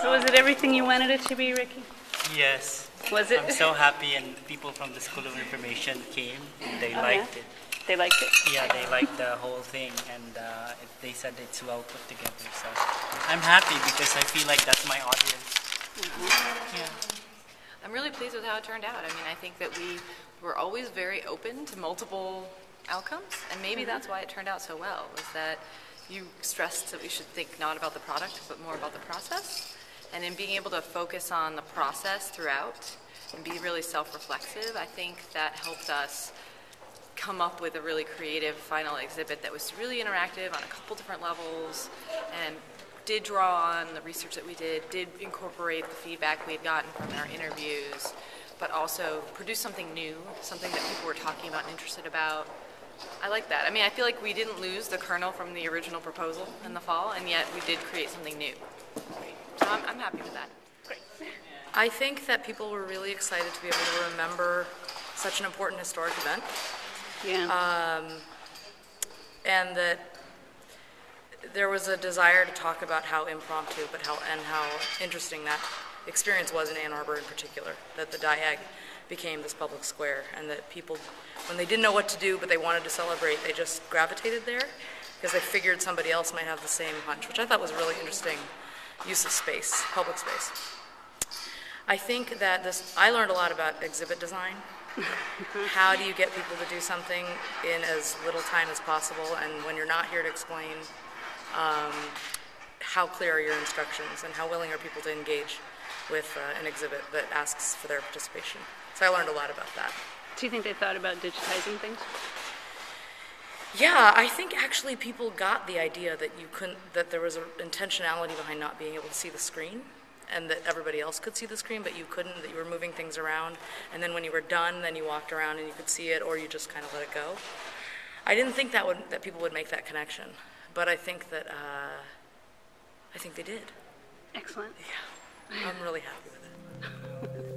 Was it everything you wanted it to be, Ricky? Yes. Was it? I'm so happy, and people from the School of Information came, and they liked it. They liked it? Yeah, they liked the whole thing, and they said it's well put together. So I'm happy because I feel like that's my audience. Yeah. I'm really pleased with how it turned out. I mean, I think that we were always very open to multiple outcomes, and maybe that's why it turned out so well, was that you stressed that we should think not about the product, but more about the process. And in being able to focus on the process throughout and be really self-reflexive, I think that helped us come up with a really creative final exhibit that was really interactive on a couple different levels and did draw on the research that we did incorporate the feedback we had gotten from our interviews, but also produce something new, something that people were talking about and interested about. I like that. I mean, I feel like we didn't lose the kernel from the original proposal in the fall, and yet we did create something new. So I'm happy with that. Great. I think that people were really excited to be able to remember such an important historic event. Yeah. And that there was a desire to talk about how impromptu, but how interesting that experience was in Ann Arbor in particular, that the Diag became this public square, and that people, when they didn't know what to do but they wanted to celebrate, they just gravitated there because they figured somebody else might have the same hunch, which I thought was a really interesting use of space, public space. I think that I learned a lot about exhibit design. How do you get people to do something in as little time as possible, and when you're not here to explain, how clear are your instructions and how willing are people to engage with an exhibit that asks for their participation. So I learned a lot about that. Do you think they thought about digitizing things? Yeah, I think actually people got the idea that that there was an intentionality behind not being able to see the screen, and that everybody else could see the screen, but you couldn't, that you were moving things around, and then when you were done, then you walked around and you could see it, or you just kind of let it go. I didn't think that people would make that connection, but I think that they did. Excellent. Yeah, I'm really happy with it.